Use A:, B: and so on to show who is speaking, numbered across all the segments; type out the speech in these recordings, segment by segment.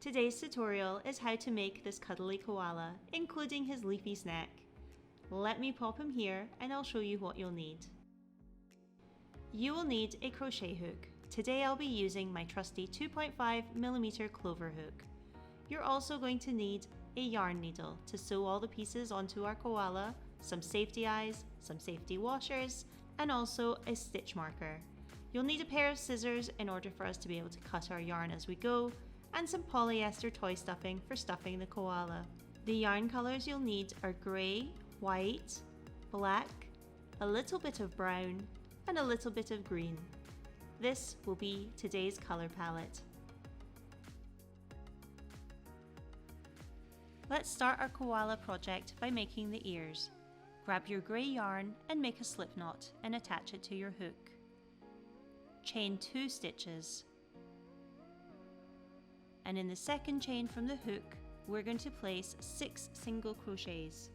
A: Today's tutorial is how to make this cuddly koala, including his leafy snack. Let me pop him here and I'll show you what you'll need. You will need a crochet hook. Today I'll be using my trusty 2.5mm clover hook. You're also going to need a yarn needle to sew all the pieces onto our koala, some safety eyes, some safety washers, and also a stitch marker. You'll need a pair of scissors in order for us to be able to cut our yarn as we go, and some polyester toy stuffing for stuffing the koala. The yarn colours you'll need are grey, white, black, a little bit of brown, and a little bit of green. This will be today's colour palette. Let's start our koala project by making the ears. Grab your grey yarn and make a slip knot and attach it to your hook. Chain 2 stitches. And in the second chain from the hook, we're going to place 6 single crochets.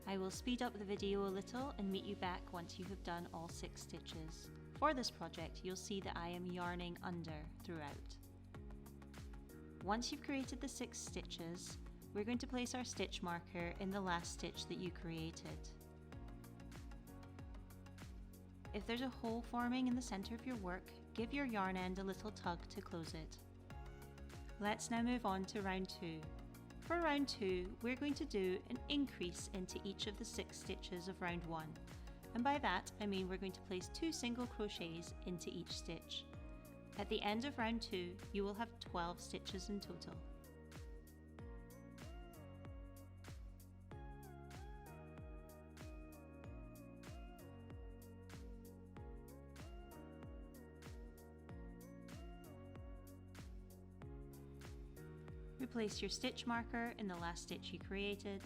A: I will speed up the video a little and meet you back once you have done all 6 stitches. For this project, you'll see that I am yarning under throughout. Once you've created the 6 stitches, we're going to place our stitch marker in the last stitch that you created. If there's a hole forming in the center of your work, give your yarn end a little tug to close it. Let's now move on to round 2. For round 2, we're going to do an increase into each of the 6 stitches of round 1. And by that, I mean we're going to place 2 single crochets into each stitch. At the end of round 2, you will have 12 stitches in total. Replace your stitch marker in the last stitch you created,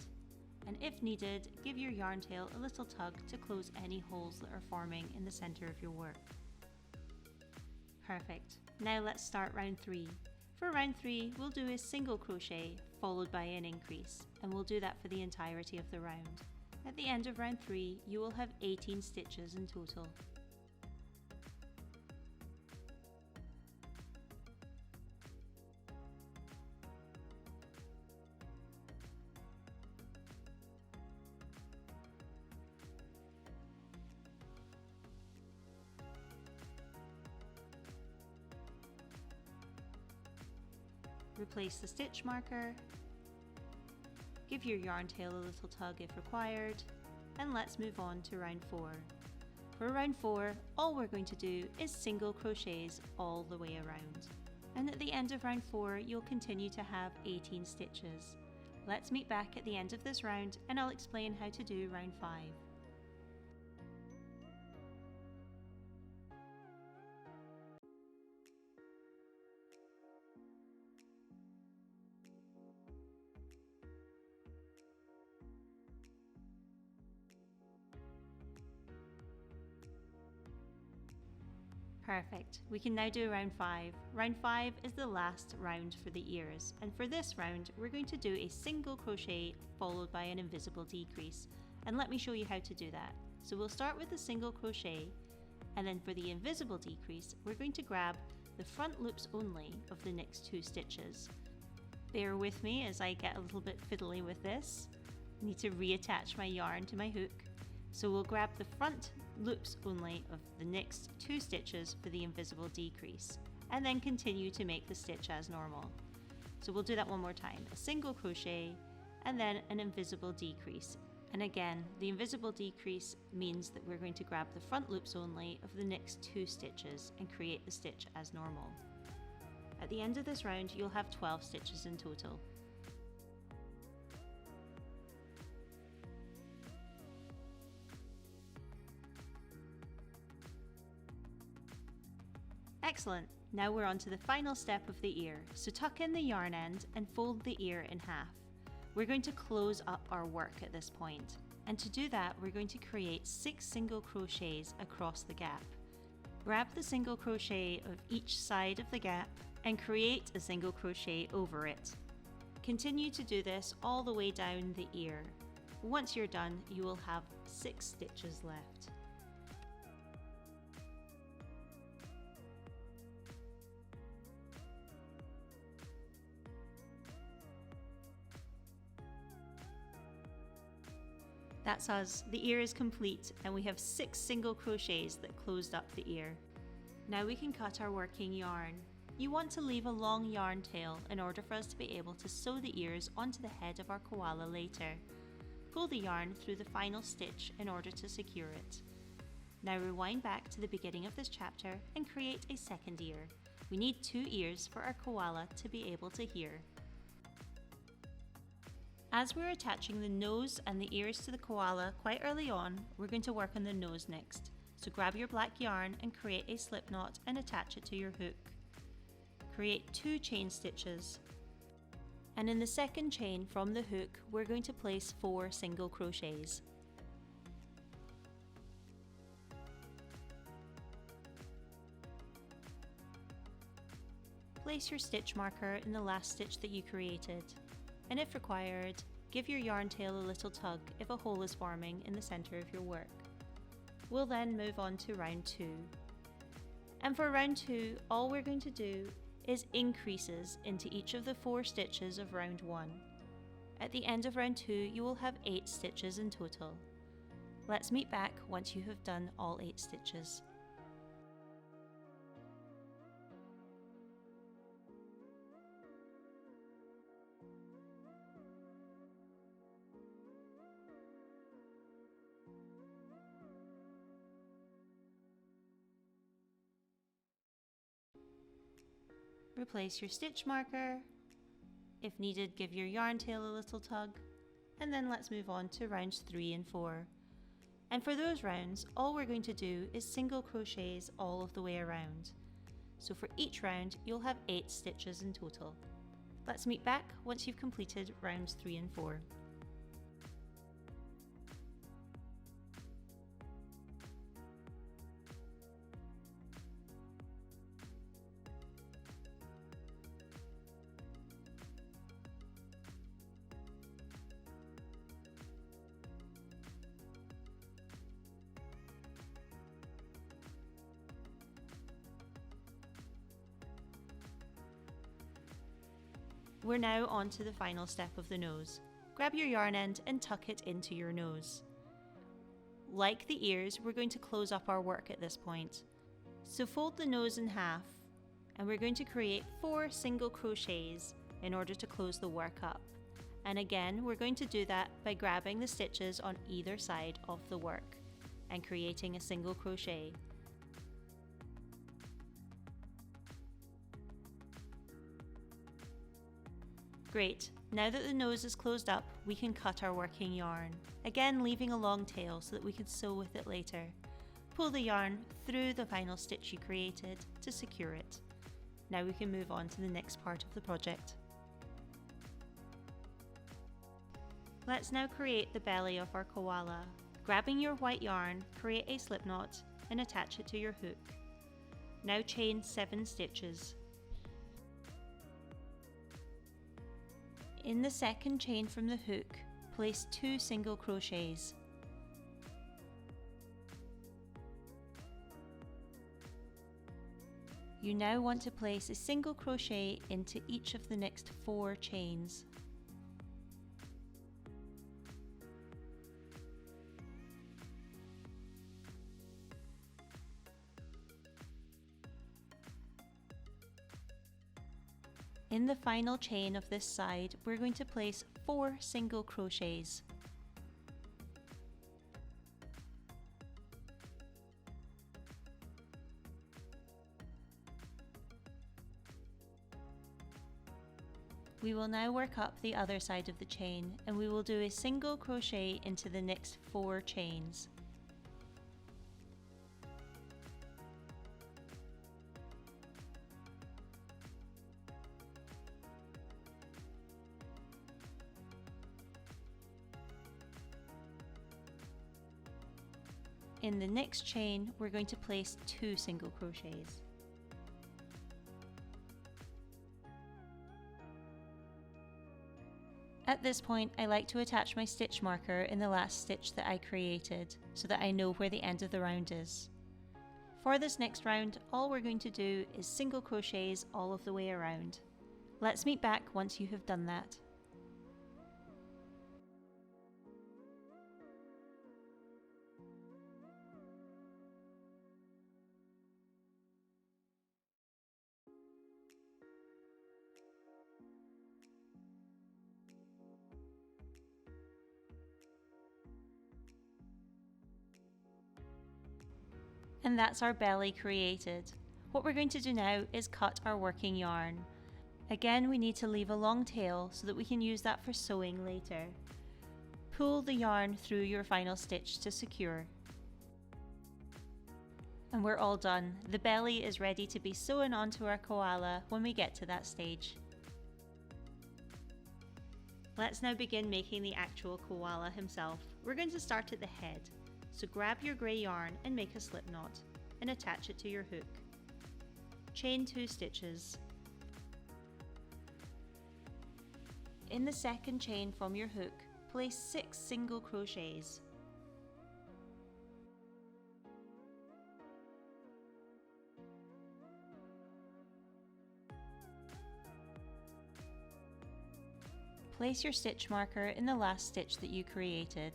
A: and if needed, give your yarn tail a little tug to close any holes that are forming in the center of your work. Perfect. Now let's start round 3. For round 3, we'll do a single crochet followed by an increase, and we'll do that for the entirety of the round. At the end of round 3, you will have 18 stitches in total. Replace the stitch marker, give your yarn tail a little tug if required, and let's move on to round 4. For round 4, all we're going to do is single crochets all the way around. And at the end of round 4, you'll continue to have 18 stitches. Let's meet back at the end of this round and I'll explain how to do round 5. Perfect. We can now do round 5. Round 5 is the last round for the ears, and for this round we're going to do a single crochet followed by an invisible decrease, and let me show you how to do that. So we'll start with a single crochet, and then for the invisible decrease we're going to grab the front loops only of the next 2 stitches. Bear with me as I get a little bit fiddly with this. I need to reattach my yarn to my hook. So we'll grab the front loops only of the next 2 stitches for the invisible decrease, and then continue to make the stitch as normal. So we'll do that one more time. A single crochet and then an invisible decrease. And again, the invisible decrease means that we're going to grab the front loops only of the next 2 stitches and create the stitch as normal. At the end of this round, you'll have 12 stitches in total. Excellent! Now we're on to the final step of the ear. So tuck in the yarn end and fold the ear in half. We're going to close up our work at this point. And to do that, we're going to create 6 single crochets across the gap. Grab the single crochet of each side of the gap and create a single crochet over it. Continue to do this all the way down the ear. Once you're done, you will have 6 stitches left. That's us. The ear is complete and we have 6 single crochets that closed up the ear. Now we can cut our working yarn. You want to leave a long yarn tail in order for us to be able to sew the ears onto the head of our koala later. Pull the yarn through the final stitch in order to secure it. Now rewind back to the beginning of this chapter and create a second ear. We need 2 ears for our koala to be able to hear. As we're attaching the nose and the ears to the koala quite early on, we're going to work on the nose next. So grab your black yarn and create a slip knot and attach it to your hook. Create 2 chain stitches. And in the second chain from the hook, we're going to place 4 single crochets. Place your stitch marker in the last stitch that you created. And if required, give your yarn tail a little tug if a hole is forming in the center of your work. We'll then move on to round 2. And for round 2, all we're going to do is increases into each of the 4 stitches of round 1. At the end of round 2, you will have 8 stitches in total. Let's meet back once you have done all 8 stitches. Replace your stitch marker. If needed, give your yarn tail a little tug. And then let's move on to rounds 3 and 4. And for those rounds, all we're going to do is single crochets all of the way around. So for each round, you'll have 8 stitches in total. Let's meet back once you've completed rounds 3 and 4. We're now on to the final step of the nose. Grab your yarn end and tuck it into your nose. Like the ears, we're going to close up our work at this point. So fold the nose in half, and we're going to create 4 single crochets in order to close the work up. And again, we're going to do that by grabbing the stitches on either side of the work and creating a single crochet. Great, now that the nose is closed up, we can cut our working yarn, again leaving a long tail so that we can sew with it later. Pull the yarn through the final stitch you created to secure it. Now we can move on to the next part of the project. Let's now create the belly of our koala. Grabbing your white yarn, create a slip knot and attach it to your hook. Now chain 7 stitches. In the second chain from the hook, place 2 single crochets. You now want to place a single crochet into each of the next 4 chains. In the final chain of this side, we're going to place 4 single crochets. We will now work up the other side of the chain, and we will do a single crochet into the next 4 chains. In the next chain, we're going to place 2 single crochets. At this point, I like to attach my stitch marker in the last stitch that I created, so that I know where the end of the round is. For this next round, all we're going to do is single crochets all of the way around. Let's meet back once you have done that. And that's our belly created. What we're going to do now is cut our working yarn. Again, we need to leave a long tail so that we can use that for sewing later. Pull the yarn through your final stitch to secure. And we're all done. The belly is ready to be sewn onto our koala when we get to that stage. Let's now begin making the actual koala himself. We're going to start at the head. So grab your grey yarn and make a slip knot and attach it to your hook. Chain 2 stitches. In the second chain from your hook, place 6 single crochets. Place your stitch marker in the last stitch that you created.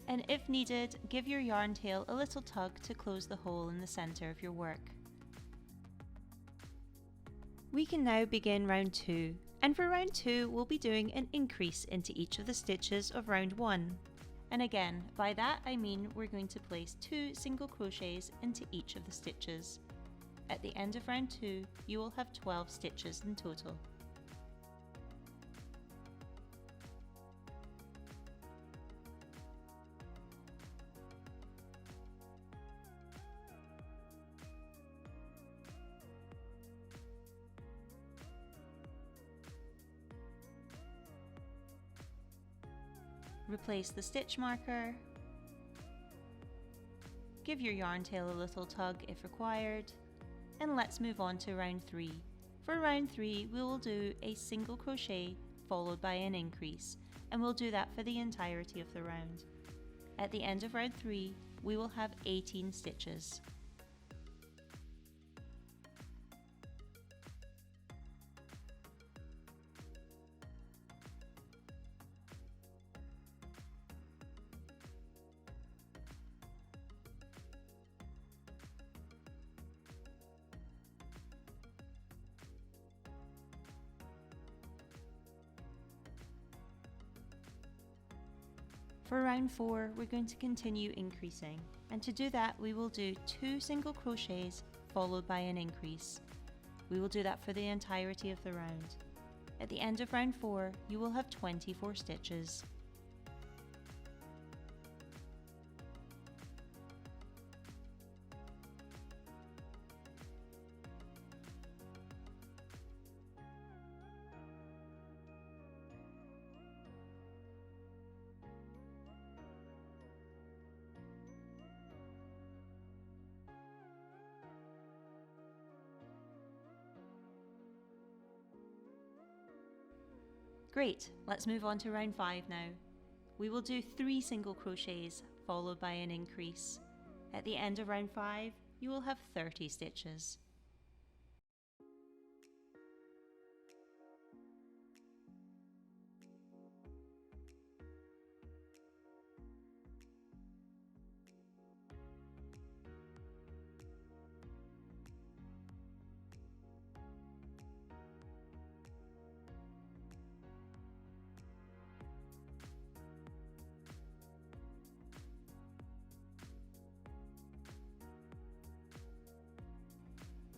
A: And if needed, give your yarn tail a little tug to close the hole in the centre of your work. We can now begin round 2, and for round 2 we'll be doing an increase into each of the stitches of round 1. And again, by that I mean we're going to place 2 single crochets into each of the stitches. At the end of round 2, you will have 12 stitches in total. Replace the stitch marker, give your yarn tail a little tug if required, and let's move on to round 3. For round 3 we will do a single crochet followed by an increase, and we'll do that for the entirety of the round. At the end of round 3 we will have 18 stitches. For round 4, we're going to continue increasing, and to do that we will do 2 single crochets followed by an increase. We will do that for the entirety of the round. At the end of round 4, you will have 24 stitches. Great, let's move on to round 5 now. We will do 3 single crochets followed by an increase. At the end of round 5, you will have 30 stitches.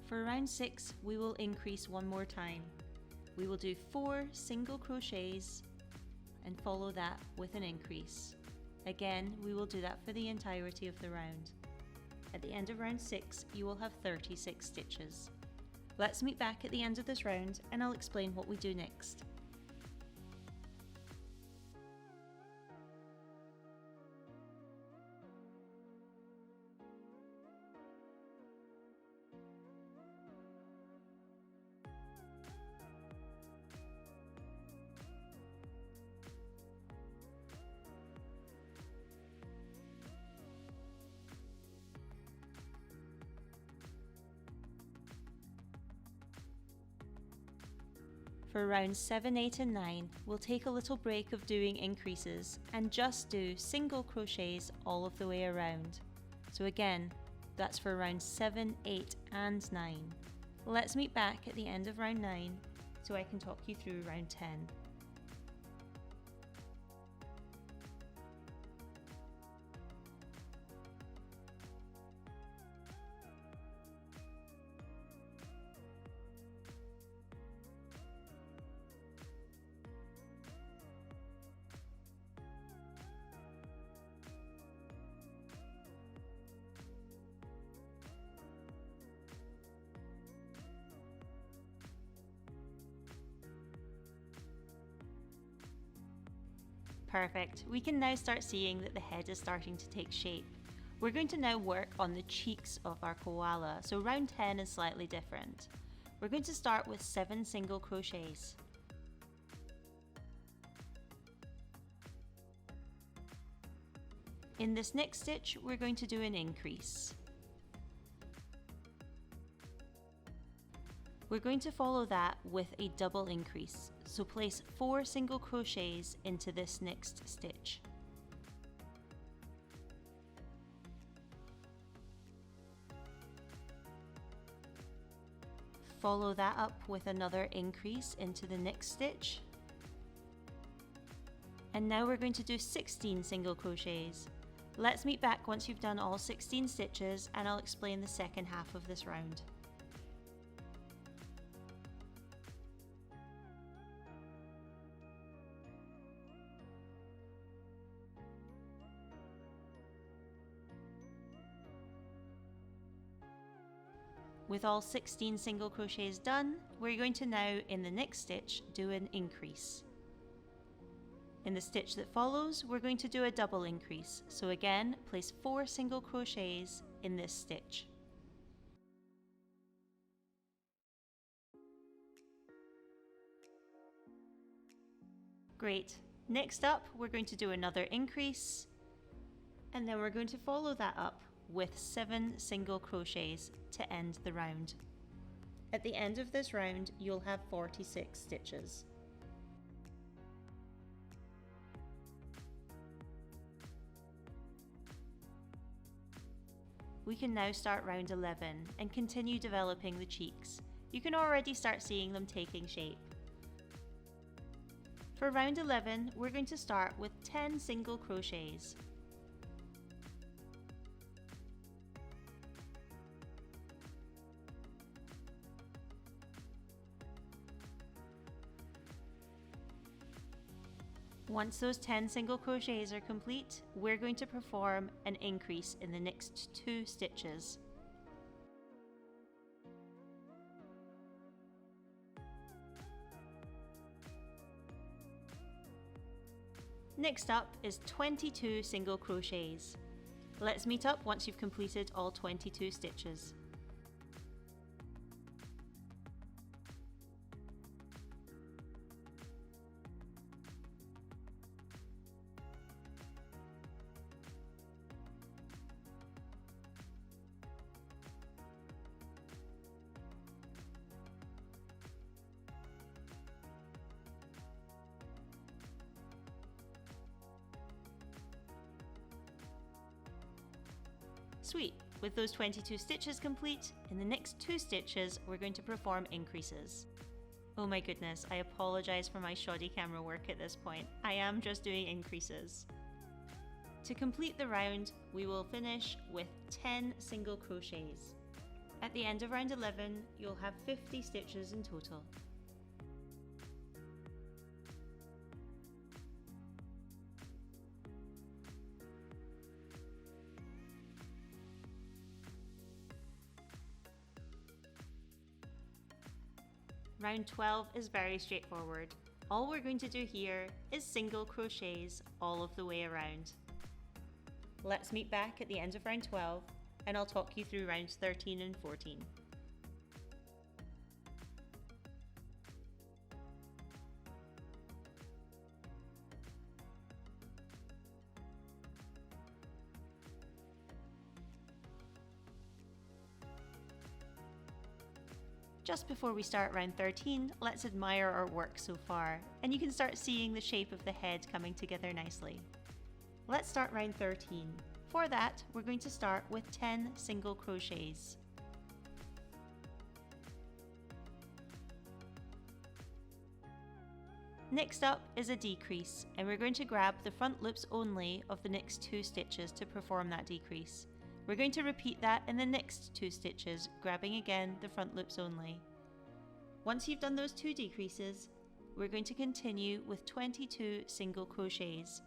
A: For round 6, we will increase one more time. We will do 4 single crochets and follow that with an increase. Again, we will do that for the entirety of the round. At the end of round 6, you will have 36 stitches. Let's meet back at the end of this round and I'll explain what we do next. For rounds 7, 8 and 9, we'll take a little break of doing increases and just do single crochets all of the way around. So again, that's for rounds 7, 8 and 9. Let's meet back at the end of round 9 so I can talk you through round 10. Perfect. We can now start seeing that the head is starting to take shape. We're going to now work on the cheeks of our koala, so round 10 is slightly different. We're going to start with 7 single crochets. In this next stitch, we're going to do an increase. We're going to follow that with a double increase, so place 4 single crochets into this next stitch. Follow that up with another increase into the next stitch. And now we're going to do 16 single crochets. Let's meet back once you've done all 16 stitches and I'll explain the second half of this round. With all 16 single crochets done, we're going to now, in the next stitch, do an increase. In the stitch that follows, we're going to do a double increase. So again, place 4 single crochets in this stitch. Great. Next up, we're going to do another increase, and then we're going to follow that up with 7 single crochets to end the round. At the end of this round, you'll have 46 stitches. We can now start round 11 and continue developing the cheeks. You can already start seeing them taking shape. For round 11, we're going to start with 10 single crochets. Once those 10 single crochets are complete, we're going to perform an increase in the next 2 stitches. Next up is 22 single crochets. Let's meet up once you've completed all 22 stitches. Sweet! With those 22 stitches complete, in the next 2 stitches we're going to perform increases. Oh my goodness, I apologise for my shoddy camera work at this point. I am just doing increases. To complete the round, we will finish with 10 single crochets. At the end of round 11, you'll have 50 stitches in total. Round 12 is very straightforward. All we're going to do here is single crochets all of the way around. Let's meet back at the end of round 12 and I'll talk you through rounds 13 and 14. Just before we start round 13, let's admire our work so far, and you can start seeing the shape of the head coming together nicely. Let's start round 13. For that, we're going to start with 10 single crochets. Next up is a decrease, and we're going to grab the front loops only of the next 2 stitches to perform that decrease. We're going to repeat that in the next 2 stitches, grabbing again the front loops only. Once you've done those 2 decreases, we're going to continue with 22 single crochets.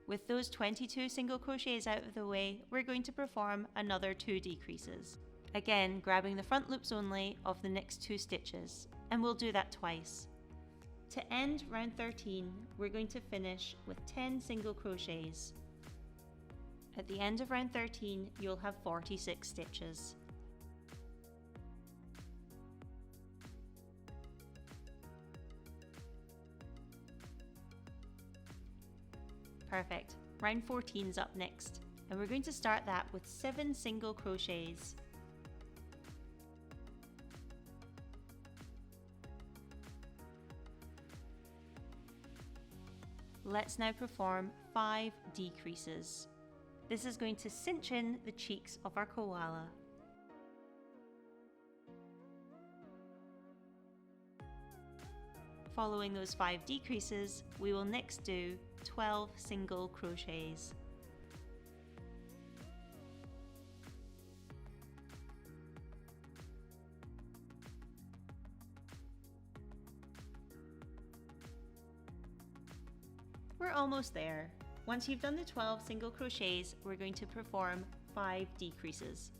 A: With those 22 single crochets out of the way, we're going to perform another 2 decreases. Again, grabbing the front loops only of the next 2 stitches, and we'll do that twice. To end round 13, we're going to finish with 10 single crochets. At the end of round 13, you'll have 46 stitches. Perfect. Round 14 is up next, and we're going to start that with 7 single crochets. Let's now perform 5 decreases. This is going to cinch in the cheeks of our koala. Following those 5 decreases, we will next do 12 single crochets. We're almost there. Once you've done the 12 single crochets, we're going to perform 5 decreases.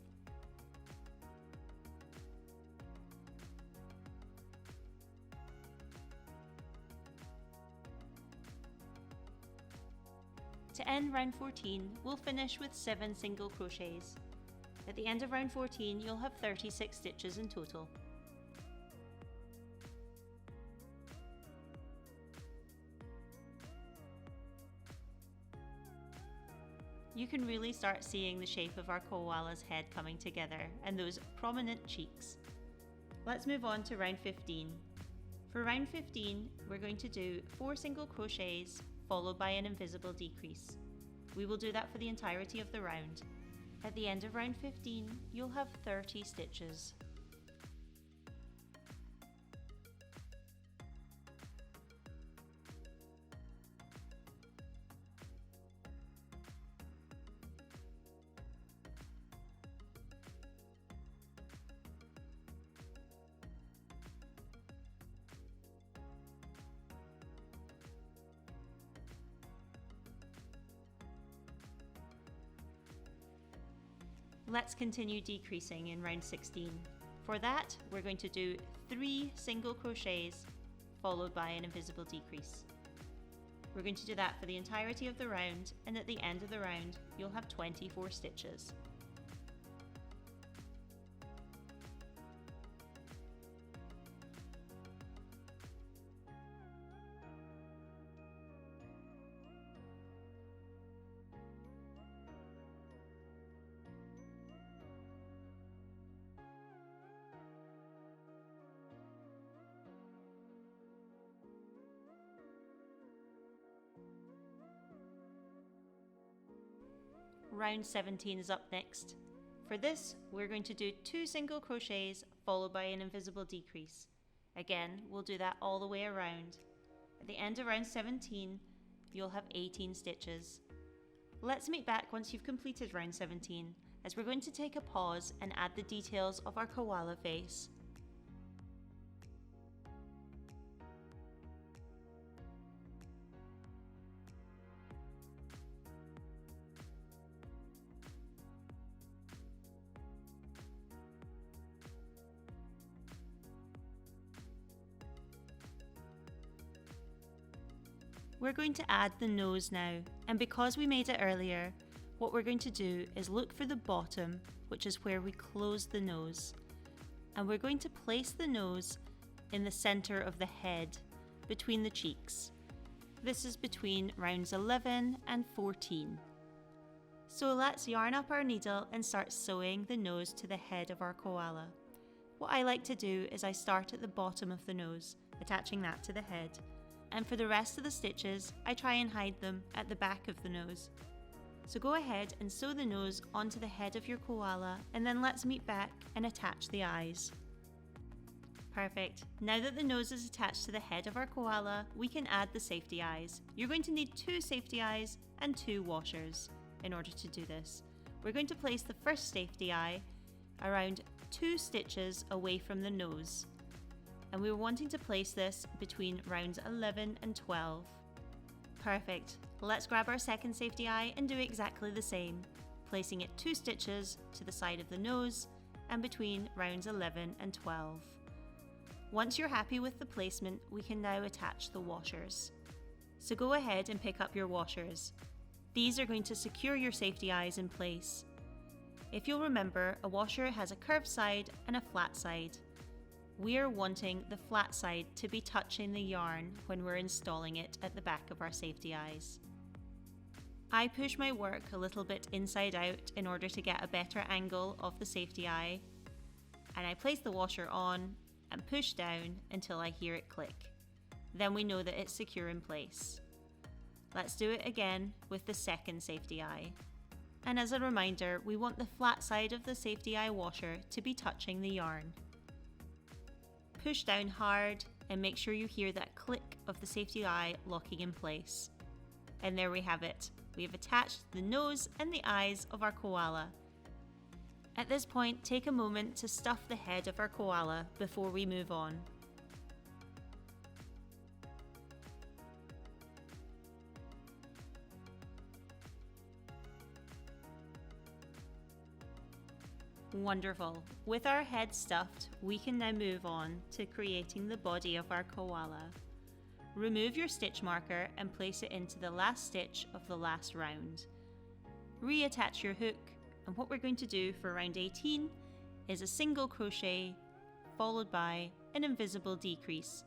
A: To end round 14, we'll finish with 7 single crochets. At the end of round 14, you'll have 36 stitches in total. You can really start seeing the shape of our koala's head coming together and those prominent cheeks. Let's move on to round 15. For round 15, we're going to do 4 single crochets followed by an invisible decrease. We will do that for the entirety of the round. At the end of round 15, you'll have 30 stitches. Let's continue decreasing in round 16. For that, we're going to do 3 single crochets followed by an invisible decrease. We're going to do that for the entirety of the round, and at the end of the round, you'll have 24 stitches. Round 17 is up next. For this, we're going to do 2 single crochets followed by an invisible decrease. Again, we'll do that all the way around. At the end of round 17, you'll have 18 stitches. Let's meet back once you've completed round 17, as we're going to take a pause and add the details of our koala face. We're going to add the nose now, and because we made it earlier, what we're going to do is look for the bottom, which is where we close the nose, and we're going to place the nose in the center of the head, between the cheeks. This is between rounds 11 and 14. So let's yarn up our needle and start sewing the nose to the head of our koala. What I like to do is I start at the bottom of the nose, attaching that to the head. And for the rest of the stitches, I try and hide them at the back of the nose. So go ahead and sew the nose onto the head of your koala, and then let's meet back and attach the eyes. Perfect. Now that the nose is attached to the head of our koala, we can add the safety eyes. You're going to need 2 safety eyes and 2 washers in order to do this. We're going to place the first safety eye around 2 stitches away from the nose. And we were wanting to place this between rounds 11 and 12. Perfect. Let's grab our second safety eye and do exactly the same, placing it 2 stitches to the side of the nose and between rounds 11 and 12. Once you're happy with the placement, we can now attach the washers. So go ahead and pick up your washers. These are going to secure your safety eyes in place. If you'll remember, a washer has a curved side and a flat side. We are wanting the flat side to be touching the yarn when we're installing it at the back of our safety eyes. I push my work a little bit inside out in order to get a better angle of the safety eye, and I place the washer on and push down until I hear it click. Then we know that it's secure in place. Let's do it again with the second safety eye. And as a reminder, we want the flat side of the safety eye washer to be touching the yarn. Push down hard and make sure you hear that click of the safety eye locking in place. And there we have it. We have attached the nose and the eyes of our koala. At this point, take a moment to stuff the head of our koala before we move on. Wonderful. With our head stuffed, we can now move on to creating the body of our koala. Remove your stitch marker and place it into the last stitch of the last round. Reattach your hook, and what we're going to do for round 18 is a single crochet followed by an invisible decrease.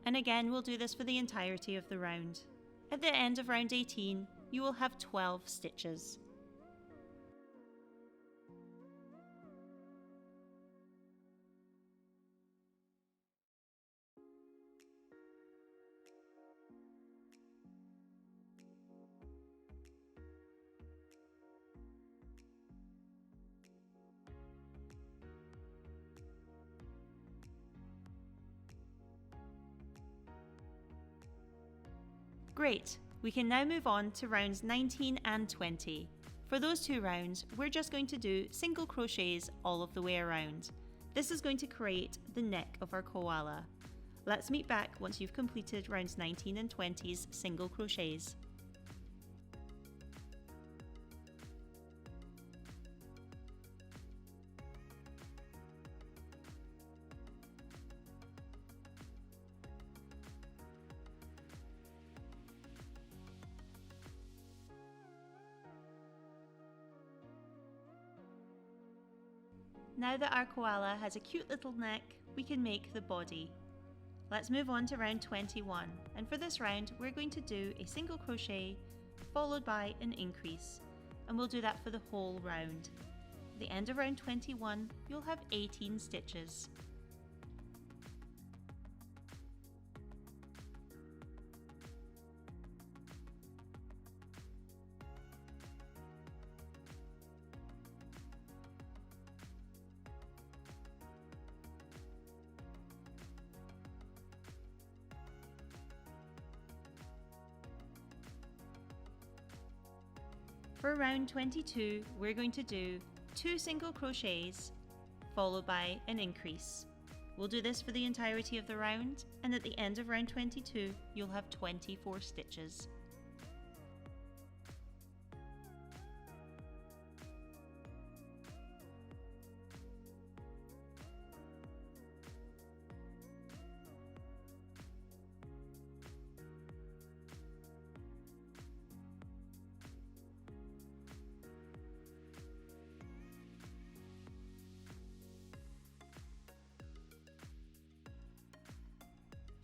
A: And again, we'll do this for the entirety of the round. At the end of round 18, you will have 12 stitches. Great, we can now move on to rounds 19 and 20. For those 2 rounds, we're just going to do single crochets all of the way around. This is going to create the neck of our koala. Let's meet back once you've completed rounds 19 and 20's single crochets. Now that our koala has a cute little neck, we can make the body. Let's move on to round 21, and for this round we're going to do a single crochet followed by an increase, and we'll do that for the whole round. At the end of round 21, you'll have 18 stitches. For round 22, we're going to do 2 single crochets followed by an increase. We'll do this for the entirety of the round, and at the end of round 22, you'll have 24 stitches.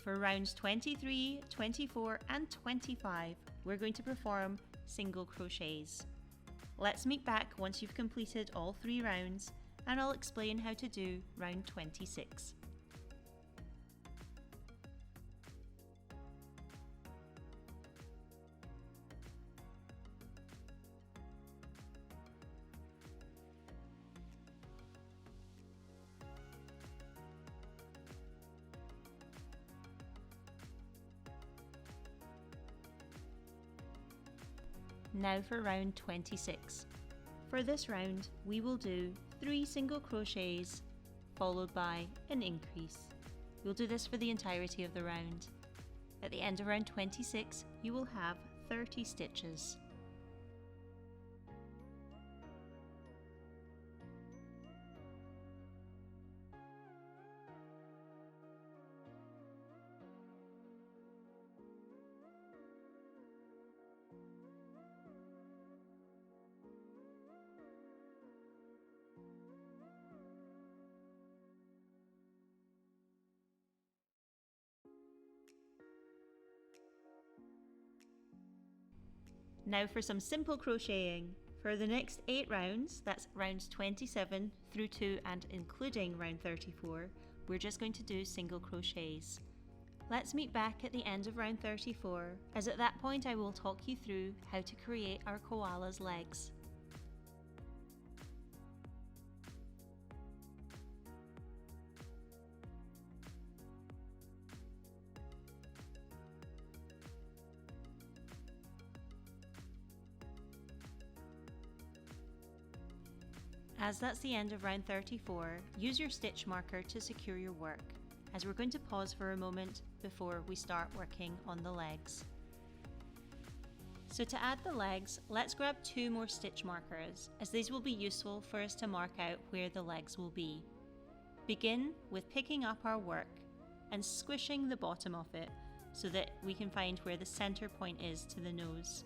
A: For rounds 23, 24 and 25, we're going to perform single crochets. Let's meet back once you've completed all 3 rounds, and I'll explain how to do round 26. Now for round 26. For this round, we will do 3 single crochets followed by an increase. We'll do this for the entirety of the round. At the end of round 26, you will have 30 stitches. Now for some simple crocheting. For the next 8 rounds, that's rounds 27 through to and including round 34, we're just going to do single crochets. Let's meet back at the end of round 34, as at that point I will talk you through how to create our koala's legs. As that's the end of round 34, use your stitch marker to secure your work, as we're going to pause for a moment before we start working on the legs. So to add the legs, let's grab 2 more stitch markers, as these will be useful for us to mark out where the legs will be. Begin with picking up our work and squishing the bottom of it so that we can find where the center point is to the nose.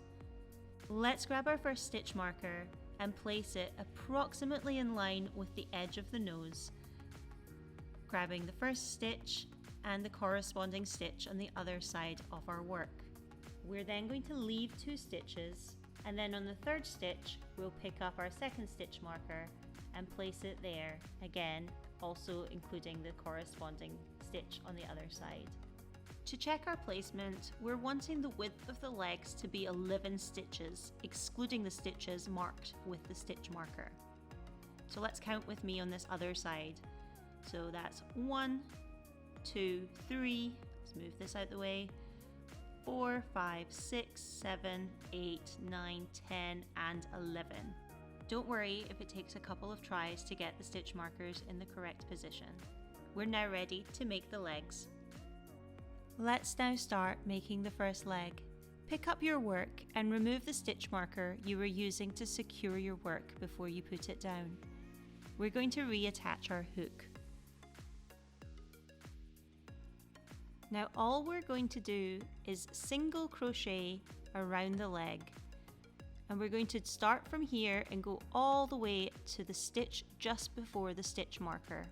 A: Let's grab our first stitch marker and place it approximately in line with the edge of the nose, grabbing the first stitch and the corresponding stitch on the other side of our work. We're then going to leave 2 stitches, and then on the 3rd stitch we'll pick up our second stitch marker and place it there, again also including the corresponding stitch on the other side. To check our placement, we're wanting the width of the legs to be 11 stitches, excluding the stitches marked with the stitch marker. So let's count with me on this other side. So that's 1, 2, 3, let's move this out the way, 4, 5, 6, 7, 8, 9, 10 and 11. Don't worry if it takes a couple of tries to get the stitch markers in the correct position. We're now ready to make the legs. Let's now start making the first leg. Pick up your work and remove the stitch marker you were using to secure your work before you put it down. We're going to reattach our hook. Now all we're going to do is single crochet around the leg, and we're going to start from here and go all the way to the stitch just before the stitch marker.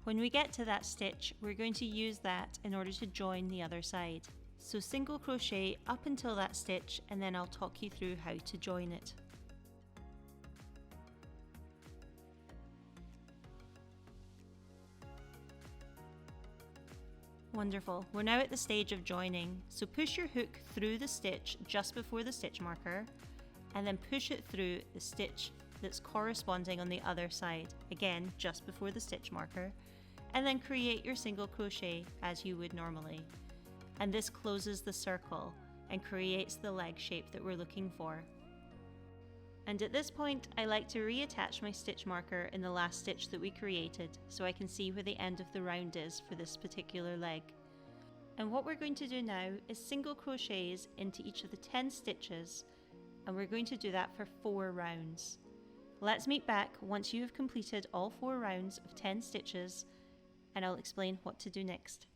A: When we get to that stitch, we're going to use that in order to join the other side. So single crochet up until that stitch, and then I'll talk you through how to join it. Wonderful, we're now at the stage of joining, so push your hook through the stitch just before the stitch marker, and then push it through the stitch that's corresponding on the other side, again just before the stitch marker, and then create your single crochet as you would normally. And this closes the circle and creates the leg shape that we're looking for. And at this point, I like to reattach my stitch marker in the last stitch that we created so I can see where the end of the round is for this particular leg. And what we're going to do now is single crochets into each of the 10 stitches, and we're going to do that for 4 rounds. Let's meet back once you have completed all 4 rounds of 10 stitches, and I'll explain what to do next.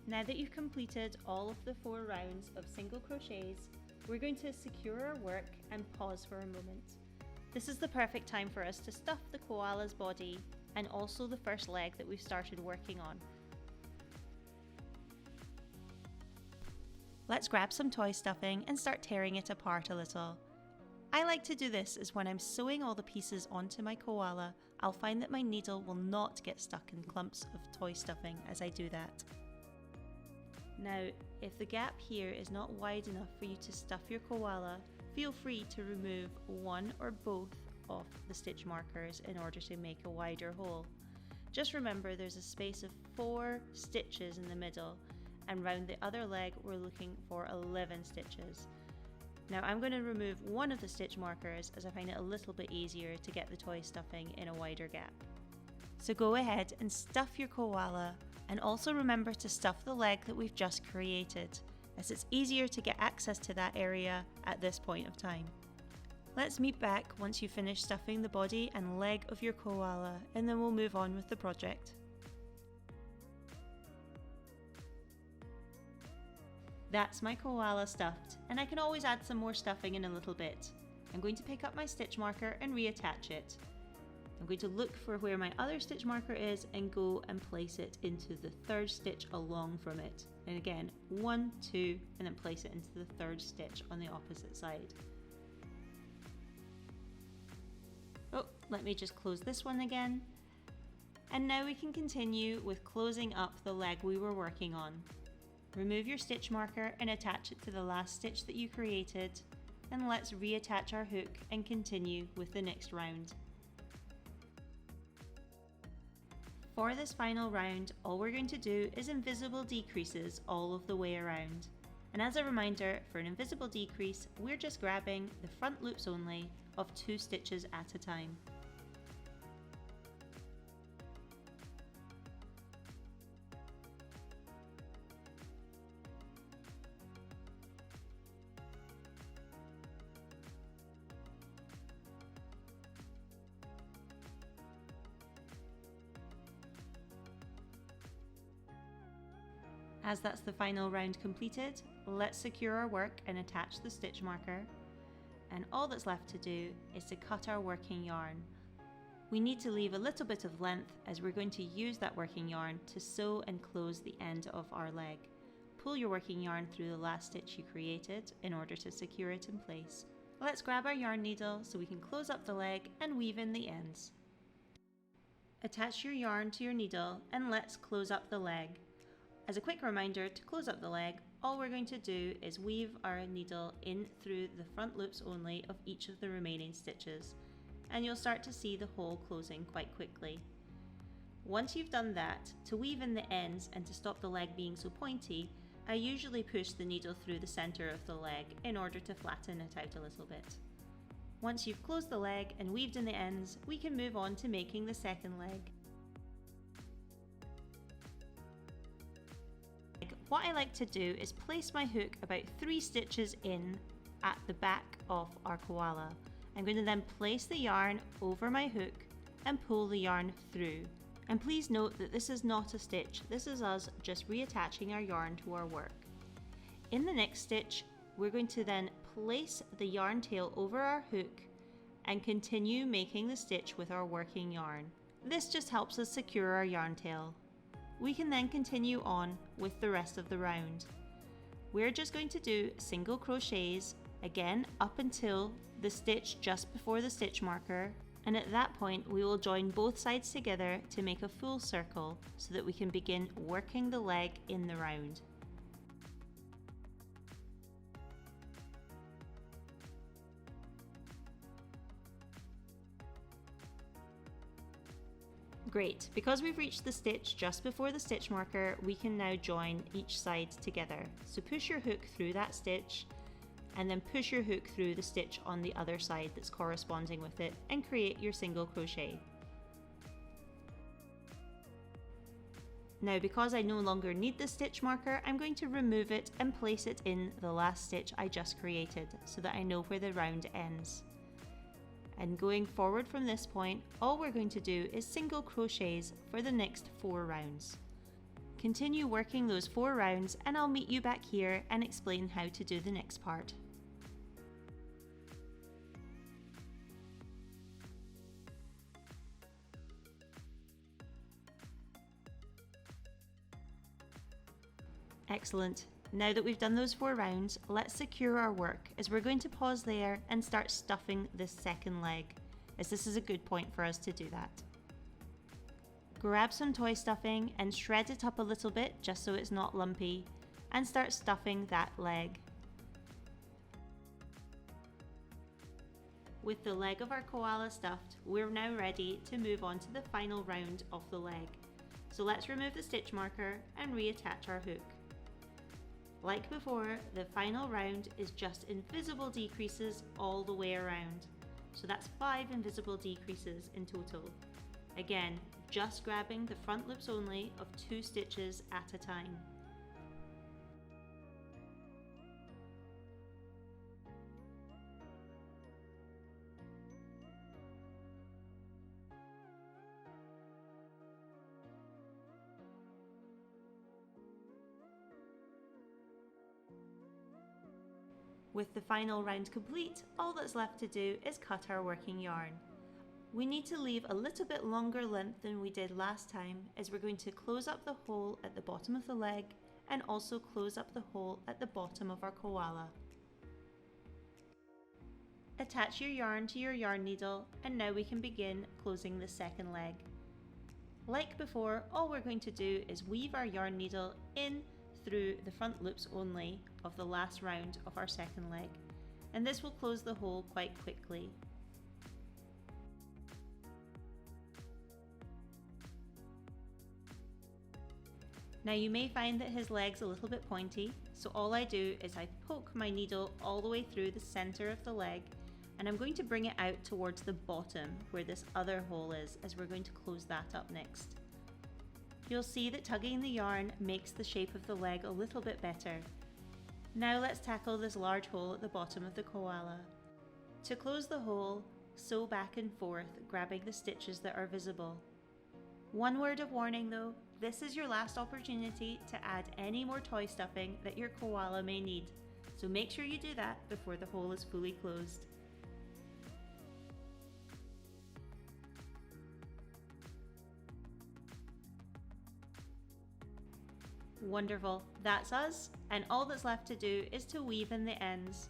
A: Now that you've completed all of the 4 rounds of single crochets, we're going to secure our work and pause for a moment. This is the perfect time for us to stuff the koala's body and also the first leg that we've started working on. Let's grab some toy stuffing and start tearing it apart a little. I like to do this as when I'm sewing all the pieces onto my koala, I'll find that my needle will not get stuck in clumps of toy stuffing as I do that. Now, if the gap here is not wide enough for you to stuff your koala, feel free to remove one or both of the stitch markers in order to make a wider hole. Just remember there's a space of 4 stitches in the middle, and round the other leg we're looking for 11 stitches. Now I'm going to remove one of the stitch markers as I find it a little bit easier to get the toy stuffing in a wider gap. So go ahead and stuff your koala, and also remember to stuff the leg that we've just created, as it's easier to get access to that area at this point of time. Let's meet back once you finish stuffing the body and leg of your koala, and then we'll move on with the project. That's my koala stuffed, and I can always add some more stuffing in a little bit. I'm going to pick up my stitch marker and reattach it. I'm going to look for where my other stitch marker is and go and place it into the 3rd stitch along from it. And again, 1, 2, and then place it into the 3rd stitch on the opposite side. Oh, let me just close this one again. And now we can continue with closing up the leg we were working on. Remove your stitch marker and attach it to the last stitch that you created, and let's reattach our hook and continue with the next round. For this final round, all we're going to do is invisible decreases all of the way around. And as a reminder, for an invisible decrease, we're just grabbing the front loops only of 2 stitches at a time. As that's the final round completed, let's secure our work and attach the stitch marker. And all that's left to do is to cut our working yarn. We need to leave a little bit of length as we're going to use that working yarn to sew and close the end of our leg. Pull your working yarn through the last stitch you created in order to secure it in place. Let's grab our yarn needle so we can close up the leg and weave in the ends. Attach your yarn to your needle and let's close up the leg. As a quick reminder, to close up the leg, all we're going to do is weave our needle in through the front loops only of each of the remaining stitches, and you'll start to see the hole closing quite quickly. Once you've done that, to weave in the ends and to stop the leg being so pointy, I usually push the needle through the center of the leg in order to flatten it out a little bit. Once you've closed the leg and weaved in the ends, we can move on to making the second leg. What I like to do is place my hook about 3 stitches in at the back of our koala. I'm going to then place the yarn over my hook and pull the yarn through. And please note that this is not a stitch, this is us just reattaching our yarn to our work. In the next stitch, we're going to then place the yarn tail over our hook and continue making the stitch with our working yarn. This just helps us secure our yarn tail. We can then continue on with the rest of the round. We're just going to do single crochets again up until the stitch just before the stitch marker, and at that point we will join both sides together to make a full circle so that we can begin working the leg in the round. Great, because we've reached the stitch just before the stitch marker, we can now join each side together. So push your hook through that stitch and then push your hook through the stitch on the other side that's corresponding with it and create your single crochet. Now, because I no longer need the stitch marker, I'm going to remove it and place it in the last stitch I just created so that I know where the round ends. And going forward from this point, all we're going to do is single crochets for the next 4 rounds. Continue working those 4 rounds and I'll meet you back here and explain how to do the next part. Excellent. Now that we've done those 4 rounds, let's secure our work as we're going to pause there and start stuffing this second leg, as this is a good point for us to do that. Grab some toy stuffing and shred it up a little bit just so it's not lumpy, and start stuffing that leg. With the leg of our koala stuffed, we're now ready to move on to the final round of the leg. So let's remove the stitch marker and reattach our hook. Like before, the final round is just invisible decreases all the way around. So that's 5 invisible decreases in total. Again, just grabbing the front loops only of 2 stitches at a time. With the final round complete, all that's left to do is cut our working yarn. We need to leave a little bit longer length than we did last time, as we're going to close up the hole at the bottom of the leg and also close up the hole at the bottom of our koala. Attach your yarn to your yarn needle, and now we can begin closing the second leg. Like before, all we're going to do is weave our yarn needle in through the front loops only of the last round of our second leg, and this will close the hole quite quickly. Now you may find that his leg's a little bit pointy, so all I do is I poke my needle all the way through the center of the leg, and I'm going to bring it out towards the bottom where this other hole is, as we're going to close that up next. You'll see that tugging the yarn makes the shape of the leg a little bit better. Now let's tackle this large hole at the bottom of the koala. To close the hole, sew back and forth, grabbing the stitches that are visible. One word of warning though, this is your last opportunity to add any more toy stuffing that your koala may need, so make sure you do that before the hole is fully closed. Wonderful, that's us, and all that's left to do is to weave in the ends.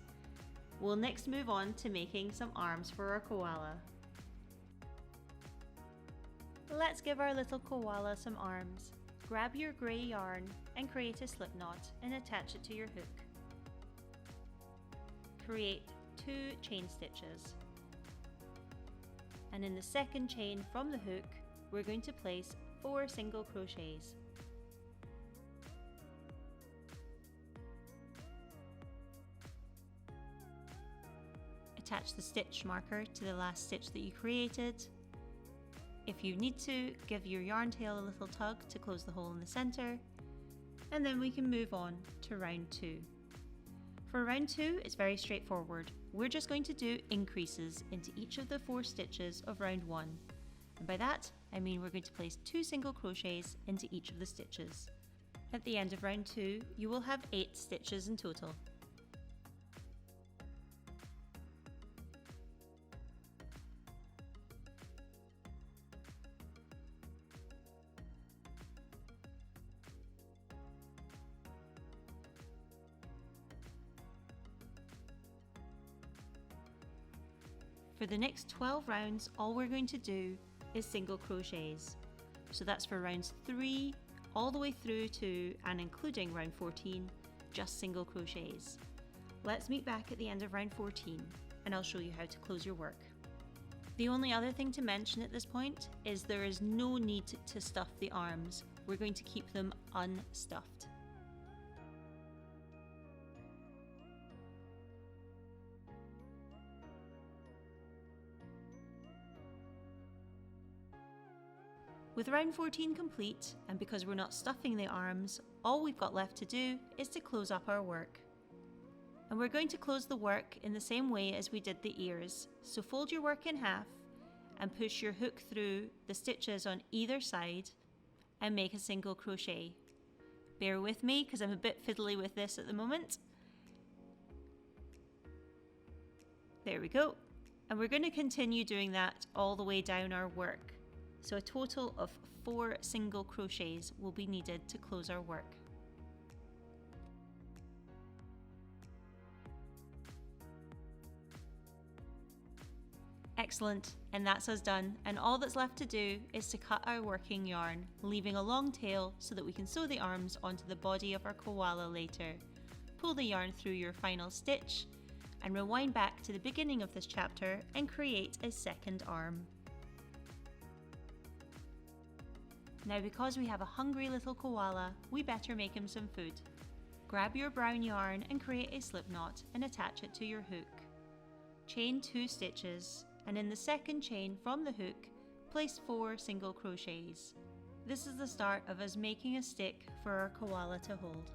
A: We'll next move on to making some arms for our koala. Let's give our little koala some arms. Grab your grey yarn and create a slip knot and attach it to your hook. Create 2 chain stitches. And in the second chain from the hook, we're going to place 4 single crochets. Attach the stitch marker to the last stitch that you created. If you need to, give your yarn tail a little tug to close the hole in the center, and then we can move on to round 2. For round 2, it's very straightforward. We're just going to do increases into each of the 4 stitches of round 1. And by that, I mean we're going to place 2 single crochets into each of the stitches. At the end of round 2, you will have 8 stitches in total. For the next 12 rounds, all we're going to do is single crochets. So that's for rounds 3 all the way through to and including round 14, just single crochets. Let's meet back at the end of round 14 and I'll show you how to close your work. The only other thing to mention at this point is there is no need to stuff the arms. We're going to keep them unstuffed. With round 14 complete, and because we're not stuffing the arms, all we've got left to do is to close up our work. And we're going to close the work in the same way as we did the ears. So fold your work in half and push your hook through the stitches on either side and make a single crochet. Bear with me because I'm a bit fiddly with this at the moment. There we go. And we're going to continue doing that all the way down our work. So a total of 4 single crochets will be needed to close our work. Excellent, and that's us done, and all that's left to do is to cut our working yarn, leaving a long tail so that we can sew the arms onto the body of our koala later. Pull the yarn through your final stitch and rewind back to the beginning of this chapter and create a second arm. Now, because we have a hungry little koala, we better make him some food. Grab your brown yarn and create a slip knot and attach it to your hook. Chain 2 stitches, and in the second chain from the hook, place 4 single crochets. This is the start of us making a stick for our koala to hold.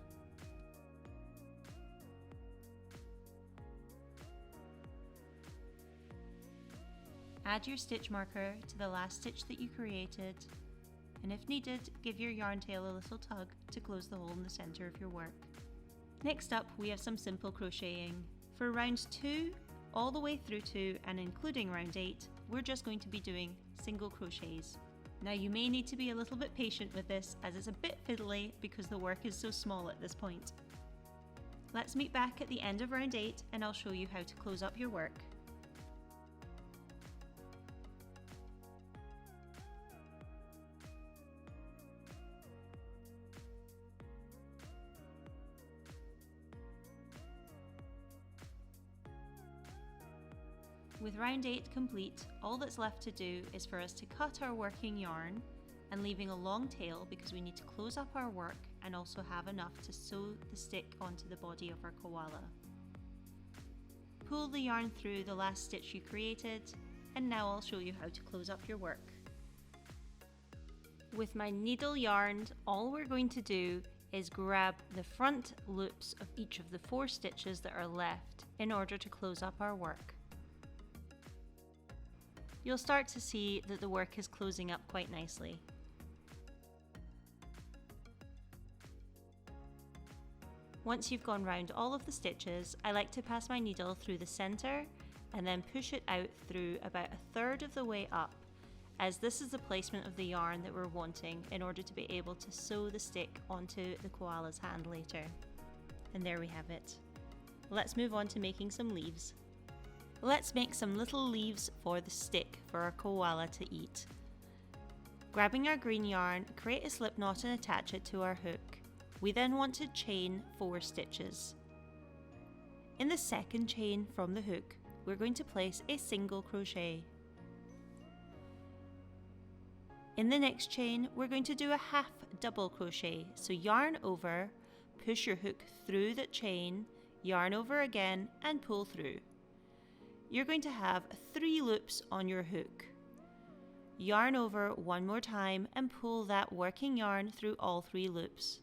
A: Add your stitch marker to the last stitch that you created, and if needed, give your yarn tail a little tug to close the hole in the center of your work. Next up, we have some simple crocheting. For round 2, all the way through to and including round 8, we're just going to be doing single crochets. Now, you may need to be a little bit patient with this as it's a bit fiddly because the work is so small at this point. Let's meet back at the end of round 8 and I'll show you how to close up your work. With round 8 complete, all that's left to do is for us to cut our working yarn and leaving a long tail because we need to close up our work and also have enough to sew the stick onto the body of our koala. Pull the yarn through the last stitch you created, and now I'll show you how to close up your work. With my needle yarned, all we're going to do is grab the front loops of each of the 4 stitches that are left in order to close up our work. You'll start to see that the work is closing up quite nicely. Once you've gone round all of the stitches, I like to pass my needle through the center and then push it out through about 1/3 of the way up, as this is the placement of the yarn that we're wanting in order to be able to sew the stick onto the koala's hand later. And there we have it. Let's move on to making some leaves. Let's make some little leaves for the stick for our koala to eat. Grabbing our green yarn, create a slip knot and attach it to our hook. We then want to chain 4 stitches. In the second chain from the hook, we're going to place a single crochet. In the next chain, we're going to do a half double crochet. So yarn over, push your hook through the chain, yarn over again and pull through. You're going to have 3 loops on your hook. Yarn over one more time and pull that working yarn through all 3 loops.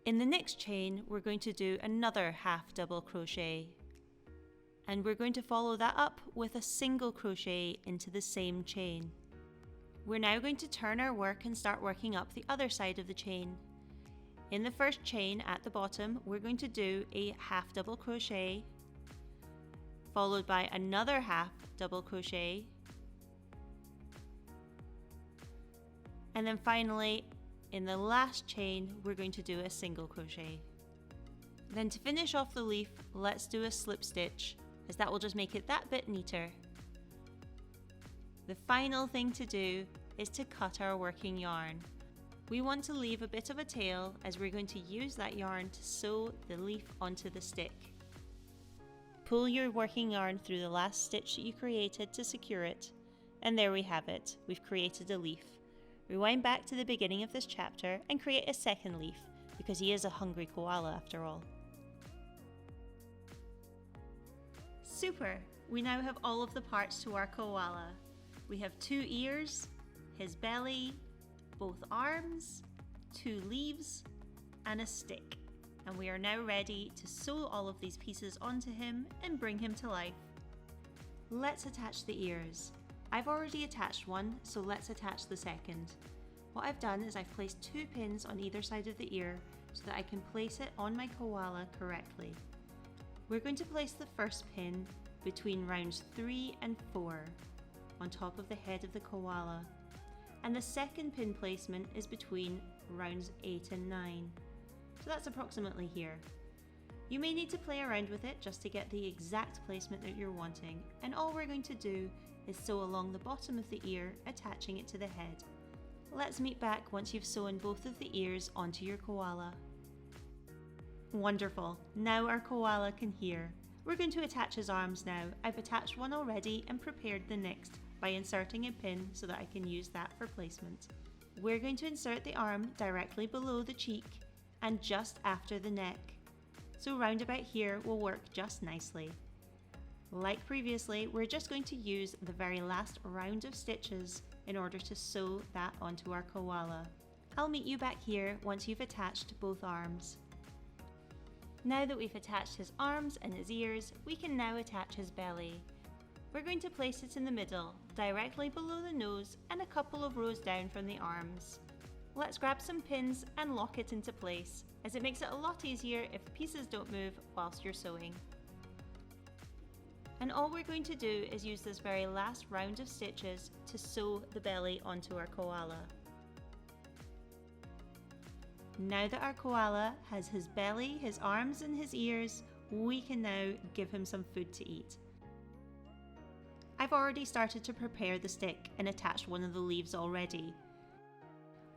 A: In the next chain, we're going to do another half double crochet. And we're going to follow that up with a single crochet into the same chain. We're now going to turn our work and start working up the other side of the chain. In the first chain at the bottom, we're going to do a half double crochet, followed by another half double crochet, and then finally in the last chain we're going to do a single crochet. Then to finish off the leaf, let's do a slip stitch, as that will just make it that bit neater. The final thing to do is to cut our working yarn. We want to leave a bit of a tail as we're going to use that yarn to sew the leaf onto the stick. Pull your working yarn through the last stitch that you created to secure it, and there we have it. We've created a leaf. Rewind back to the beginning of this chapter and create a second leaf, because he is a hungry koala after all. Super! We now have all of the parts to our koala. We have 2 ears, his belly, both arms, 2 leaves, and a stick. And we are now ready to sew all of these pieces onto him and bring him to life. Let's attach the ears. I've already attached one, so let's attach the second. What I've done is I've placed 2 pins on either side of the ear so that I can place it on my koala correctly. We're going to place the first pin between rounds 3 and 4 on top of the head of the koala, and the second pin placement is between rounds 8 and 9. So that's approximately here. You may need to play around with it just to get the exact placement that you're wanting, and all we're going to do is sew along the bottom of the ear, attaching it to the head. Let's meet back once you've sewn both of the ears onto your koala. Wonderful, now our koala can hear. We're going to attach his arms now. I've attached one already and prepared the next by inserting a pin so that I can use that for placement. We're going to insert the arm directly below the cheek and just after the neck. So round about here will work just nicely. Like previously, we're just going to use the very last round of stitches in order to sew that onto our koala. I'll meet you back here once you've attached both arms. Now that we've attached his arms and his ears, we can now attach his belly. We're going to place it in the middle, directly below the nose and a couple of rows down from the arms. Let's grab some pins and lock it into place, as it makes it a lot easier if the pieces don't move whilst you're sewing. And all we're going to do is use this very last round of stitches to sew the belly onto our koala. Now that our koala has his belly, his arms and his ears, we can now give him some food to eat. I've already started to prepare the stick and attached one of the leaves already.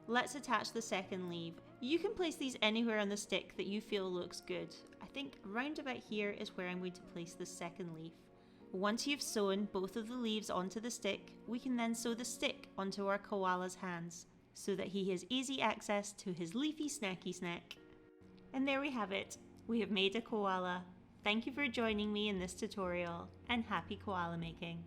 A: Let's attach the second leaf. You can place these anywhere on the stick that you feel looks good. I think round about here is where I'm going to place the second leaf. Once you've sewn both of the leaves onto the stick, we can then sew the stick onto our koala's hands so that he has easy access to his leafy snacky snack. And there we have it. We have made a koala. Thank you for joining me in this tutorial, and happy koala making.